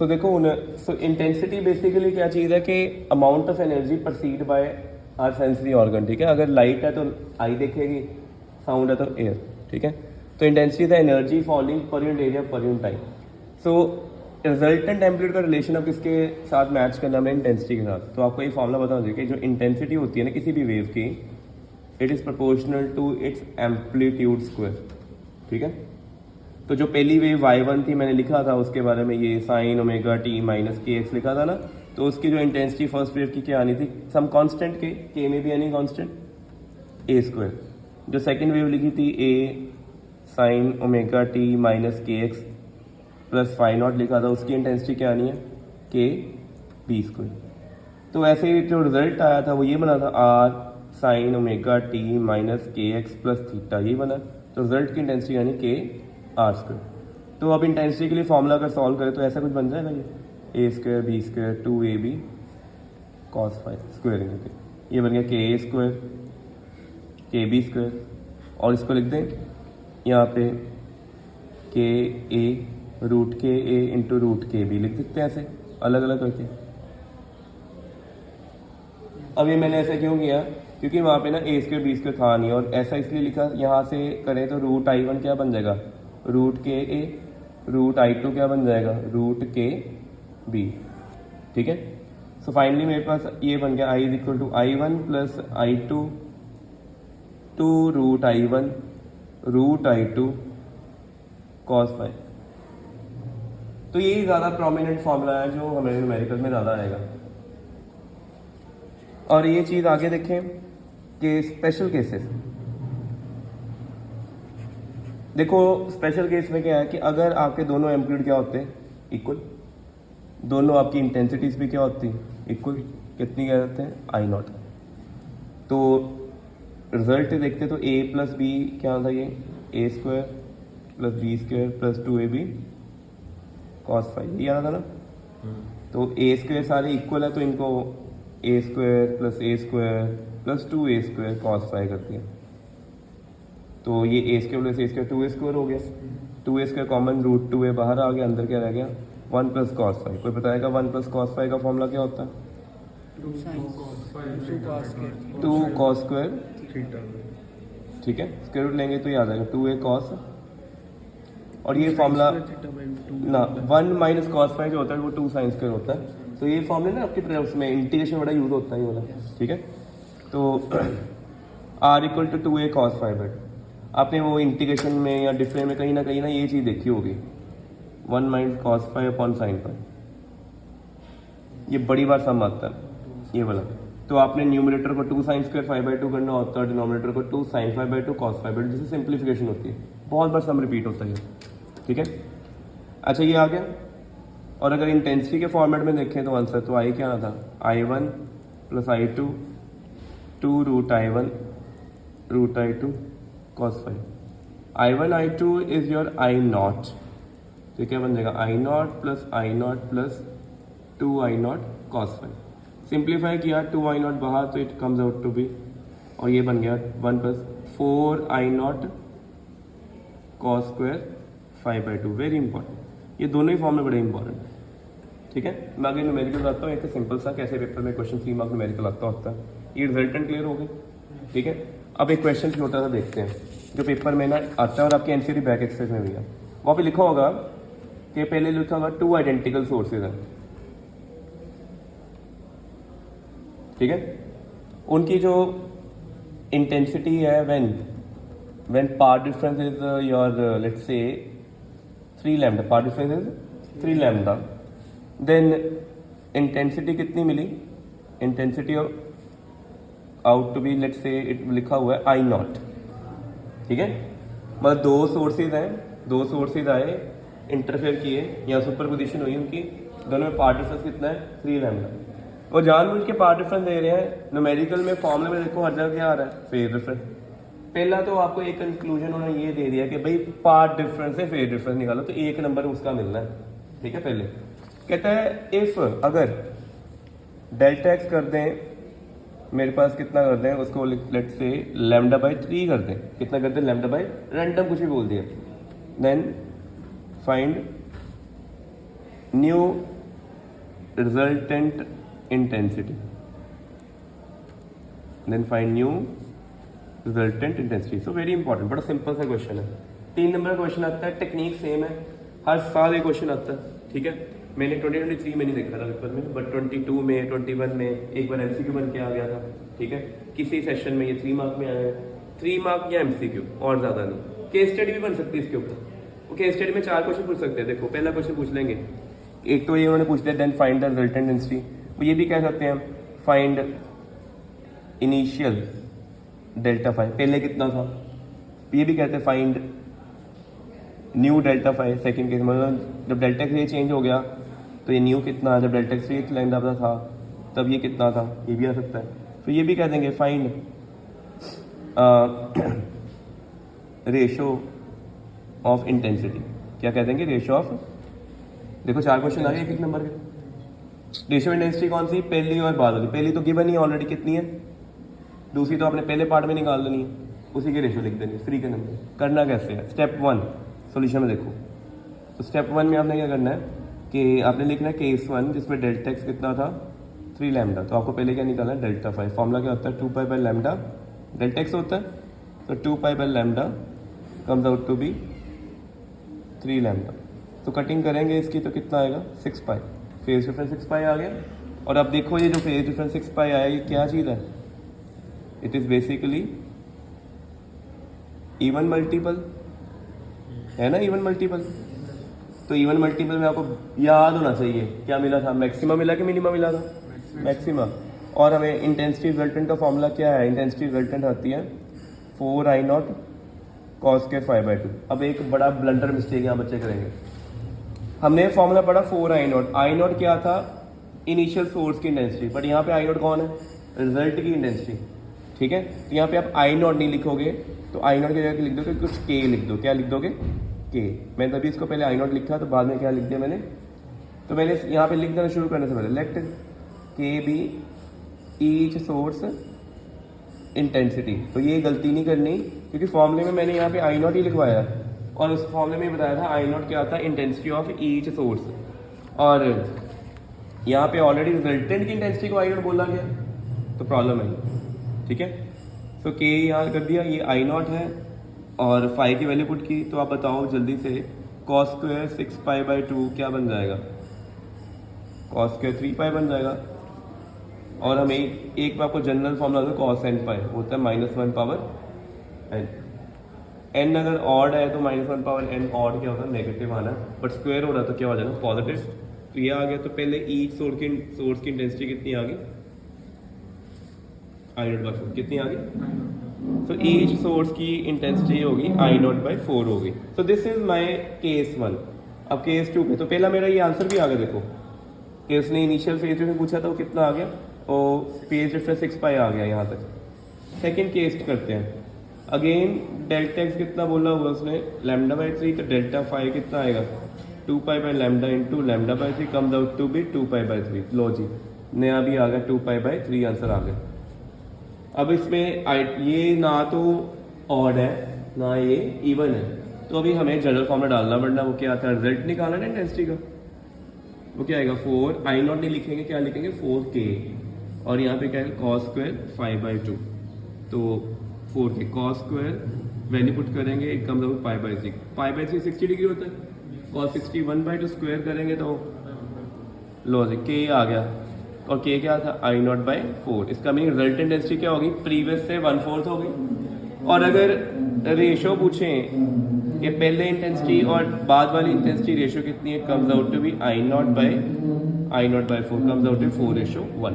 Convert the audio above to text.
सो देखो सो intensity basically क्या चीज़ है कि amount of energy perceived by our sensory organ, ठीक है। अगर लाइट है तो आई देखेगी, साउंड है तो एयर, ठीक है। तो intensity the energy falling per unit area per unit time. So resultant amplitude का रिलेशन अब किसके साथ मैच करना है, इंटेंसिटी के साथ। तो आपको ये फॉर्मूला बता दीजिए कि जो इंटेंसिटी होती है ना किसी भी वेव की, it is proportional to its amplitude square, ठीक है। तो जो पहली वेव y1 थी मैंने लिखा था उसके बारे में, ये sign omega T minus K x लिखा था ना, तो उसकी जो इंटेंसिटी फर्स्ट वेव की क्या आनी थी, सम कांस्टेंट के में भी यानी कांस्टेंट ए स्क्वायर। जो सेकंड वेव लिखी थी ए sign omega T minus K X plus phi not लिखा था, उसकी इंटेंसिटी क्या आनी है, के बी स्क्वायर। तो ऐसे ही जो रिजल्ट आया था वो ये बना था R sine omega T minus K X plus theta, ये बना। तो रिजल्ट की इंटेंसिटी यानी के आर स्क्वायर। तो अब इंटेंसिटी के लिए फॉर्मूला अगर सॉल्व करें तो ऐसा कुछ बन जाएगा, ये A square B square 2ab cos five square, ये बन गया के ए स्क्वायर के बी स्क्वायर। और इसको लिख दें यहाँ पे के ए रूट के ए इंटू रूट के बी लिख सकते हैं ऐसे अलग अलग करके। अब ये मैंने ऐसा क्यों किया, क्योंकि वहाँ पे ना ए स्क्वायर बी स्क्वायर था नहीं, और ऐसा इसलिए लिखा, यहाँ से करें तो रूट I1 क्या बन जाएगा, रूट के ए, रूट I2 क्या बन जाएगा, रूट के बी, ठीक है। सो फाइनली मेरे पास ये बन गया I is equal to I1 plus I2 two root I1 root I2 cos five. तो यही ज़्यादा प्रोमिनेंट फॉर्मूला है जो हमें न्यूमेरिकल में ज़्यादा आएगा। और ये चीज़ आगे देखें कि स्पेशल केसेस, देखो स्पेशल केस में क्या है कि अगर आपके दोनों एम्पलीट्यूड क्या होते हैं, इक्वल, दोनों आपकी इंटेंसिटीज भी क्या होती है, इक्वल, कितनी क्या होते हैं, आई नॉट। तो रिजल्ट देखते तो ए प्लस बी क्या होता है, ये A square plus B square plus 2ab cos five, ये आना था ना। तो ए स्क्वायर सारे इक्वल है तो इनको A square plus 2a square cos five करती है। तो ये A square plus A square 2a square हो गया, 2a square common root 2a बाहर आ गया, अंदर क्या रह गया 1 प्लस कॉस फाइव। कोई बताएगा 1 प्लस कॉस फाइव का फॉर्मूला क्या होता है, 2 कॉस स्क्वायर, ठीक है। स्क्वायर रूट लेंगे तो ये आ जाएगा 2a कॉस, और ये फॉर्मूला ना 1 माइनस कॉस फाइव जो होता है वो 2 साइन स्क्वायर होता है। तो ये फॉर्मूला ना आपके तरफ में इंटीग्रेशन बड़ा यूज होता है ये वाला, ठीक है। तो r equal to 2a cos five है, आपने वो इंटीग्रेशन में या डिफरेंट में कहीं ना ये चीज़ देखी होगी, 1 minus cos five upon sine five, ये बड़ी बार सम आता है ये वाला। तो आपने न्यूमरेटर को 2 साइन स्क्वायर 5/2 करना होता है, डिनोमिनेटर को 2 साइन 5/2 कॉस 5/2, जिससे सिंप्लीफिकेशन होती है, बहुत बार सम रिपीट होता है, ठीक है। अच्छा ये आ गया। और अगर इंटेंसिटी के फॉर्मेट में देखें तो आंसर तो आई क्या आना था, I1 plus I2 2 root I1 root I2 cos five. I1 I2 is your I nought, तो क्या बन जाएगा I nought plus 2 I nought cos five. Simplify किया 2 I नॉट बाहर तो it comes out to be, और ये बन गया 1 प्लस 4 I nought cos square 5/2। Very important, ये दोनों ही फॉर्म में बड़े इंपॉर्टेंट है, ठीक है। मैं आगे न्यूमेरिकल आता हूँ, एक सिंपल सा कैसे पेपर में क्वेश्चन 3 मार्क न्यूमेरिकल आता होता है। ये रिजल्टेंट क्लियर हो गए, ठीक है। अब एक क्वेश्चन छोटा सा देखते हैं जो पेपर में ना आता है और आपके एनसीईआरटी बैक एक्सरसाइज में भी है। वहाँ पे लिखा होगा कि पहले लिखा होगा 2 आइडेंटिकल सोर्सेज हैं, ठीक है। उनकी जो इंटेंसिटी है when path difference is your let's say 3 lambda, path difference is 3 lambda, then intensity कितनी मिली, intensity out to be let's say it लिखा हुआ है I नॉट, ठीक है। मतलब 2 सोर्सेज हैं, 2 सोर्सेज आए, इंटरफेयर किए या सुपर पोजिशन हुई उनकी, दोनों में पार्ट डिफरेंस कितना है 3 लैम्डा। वो जानबूझ के पार्ट डिफरेंस दे रहे हैं। न्यूमेरिकल में फॉर्मूले में देखो हर जगह क्या आ रहा है, फेज डिफरेंस। पहला तो आपको एक कंक्लूजन उन्होंने ये दे दिया कि भाई पार्ट डिफरेंस है, फेज डिफरेंस निकालो तो 1 नंबर उसका मिलना है, ठीक है। पहले कहता है इफ अगर डेल्टा एक्स कर दें, मेरे पास कितना कर दें उसको लेट्स से λ/3 कर दें, कितना कर दें λ/, रैंडम कुछ भी बोल दिया, then find new resultant intensity, then find new resultant intensity. So very important, बड़ा सिंपल सा क्वेश्चन है। 3 नंबर का क्वेश्चन आता है, टेक्निक सेम है, हर साल ये क्वेश्चन आता है, ठीक है। मैंने 2023 में नहीं देखा था पेपर में, बट 22 में 21 में एक बार एमसीक्यू बन के आ गया था, ठीक है। किसी सेशन में ये 3 मार्क में आया है, 3 मार्क या एमसीक्यू, और ज़्यादा नहीं। केस स्टडी भी बन सकती है इसके ऊपर, वो केस स्टडी में 4 क्वेश्चन पूछ सकते हैं। देखो पहला क्वेश्चन पूछ लेंगे, एक तो ये उन्होंने पूछ दिया then find the resultant density, वो ये भी कह सकते हैं फाइंड इनिशियल डेल्टा फाई, पहले कितना था, ये भी कहते हैं find new delta phi second case, मतलब जब डेल्टा एक्स ये चेंज हो गया तो ये न्यू कितना है, जब डेल्टा एक्स ये लैम्डा था तब ये कितना था, ये भी आ सकता है। तो ये भी कह देंगे फाइंड रेशो ऑफ इंटेंसिटी, क्या कह देंगे, रेशो ऑफ, देखो 4 क्वेश्चन आ गए एक नंबर के। रेशो इंटेंसिटी कौन सी, पहली और बाद वाली, पहली तो गिवन ही ऑलरेडी कितनी है, दूसरी तो आपने पहले पार्ट में निकाल देनी है, उसी के रेशो लिख देनी है, फ्री के नंबर। करना कैसे है, स्टेप 1 सॉल्यूशन में देखो, तो स्टेप 1 में आपने क्या करना है कि आपने लिखना है केस 1 जिसमें डेल्टा एक्स कितना था 3 लैम्डा, तो आपको पहले क्या निकालना है डेल्टा फाई, फॉर्मूला क्या होता है 2 pi by lambda, delta X होता है, तो 2 pi by lambda comes out to be 3 lambda. तो कटिंग करेंगे इसकी तो कितना आएगा 6 पाई, फेज डिफरेंस 6 पाई आ गया। और अब देखो ये जो फेज डिफरेंस 6 पाई आया ये क्या चीज़ है, it is basically even multiple है ना, इवन मल्टीपल। तो इवन मल्टीपल में आपको याद होना चाहिए क्या मिला था, मैक्सिमा मिला कि मिनिमा मिला था, मैक्सिमा। और हमें इंटेंसिटी रिजल्टेंट का फॉर्मूला क्या है, इंटेंसिटी रिजल्टेंट आती है 4I0 cos स्क्वायर 5/2। अब एक बड़ा ब्लंडर मिस्टेक यहाँ बच्चे करेंगे, हमने फॉर्मूला पढ़ा 4I0, I0 क्या था, इनिशियल सोर्स की इंटेंसिटी, बट यहाँ पे I0 कौन है, रिजल्ट की इंटेंसिटी, ठीक है। तो यहाँ पे आप I0 नहीं लिखोगे, तो I0 की जगह लिख दोगे कुछ K लिख दो, क्या लिख दोगे K। मैंने तभी इसको पहले I0 लिखा तो बाद में क्या लिख दिया मैंने, तो मैंने यहाँ पे लिख देना शुरू करने से पहले let K be each source intensity. तो ये गलती नहीं करनी क्योंकि फॉर्मूले में मैंने यहाँ पे I0 ही लिखवाया और उस फॉर्मूले में बताया था I0 क्या था, इंटेंसिटी ऑफ ईच सोर्स, और यहाँ पे ऑलरेडी रिजल्टेंट की इंटेंसिटी को I0 बोला गया, तो प्रॉब्लम है, ठीक है। तो K यहाँ कर दिया, ये I0 है और फाई की वैल्यू पुट की, तो आप बताओ जल्दी से cos स्क्वायर 6 पाई बाई 2 क्या बन जाएगा, cos स्क्वायर 3 पाई बन जाएगा। और हमें एक बार आपको जनरल फॉर्मूला दो cos n पाई होता है -1 पावर n, n अगर ऑड है तो -1 पावर n ऑड क्या होता है, नेगेटिव आना, बट स्क्वायर हो रहा है तो क्या हो जाएगा पॉजिटिव। तो ये आ गया, तो पहले ईच सोर्स की इंटेंसिटी कितनी आ गई, I0/4 कितनी आ गई, तो ईच सोर्स की इंटेंसिटी होगी I0/4 होगी। तो दिस इज माय केस 1। अब केस 2 पे तो पहला मेरा ये आंसर भी आ गया, देखो कि उसने इनिशियल फेज डिफरेंस पूछा था वो कितना आ गया, और फेज डिफरेंस 6 पाई आ गया यहाँ तक। सेकेंड केस करते हैं, अगेन डेल्टा एक्स कितना बोला हुआ उसने λ/3, तो डेल्टा फाई कितना आएगा 2 pi by lambda into λ/3 comes out to be 2 pi by 3। लो जी नया भी आ गया 2 पाई बाई 3 आंसर आ गया। अब इसमें ये ना तो ऑड है ना ये इवन है, तो अभी हमें जनरल फॉर्म में डालना पड़ना, वो क्या आता है रिजल्ट निकालना है इंटेंसिटी का, वो क्या आएगा 4 I0 नहीं लिखेंगे, क्या लिखेंगे 4K, और यहाँ पे क्या है cos स्क्वायर 5/2, तो 4K cos square value put करेंगे इट कम्स आउट π/3, π/3 60 डिग्री होता है, cos 60 1/2 स्क्वायर करेंगे तो लो जी K आ गया, और K क्या था I0/4। इसका मीनिंग रिजल्टेंट डेंसिटी क्या होगी, प्रीवियस से 1/4 होगी। और अगर रेशो पूछें कि पहले इंटेंसिटी और बाद वाली इंटेंसिटी रेशो कितनी है, comes out to be I0/4 comes out to 4:1।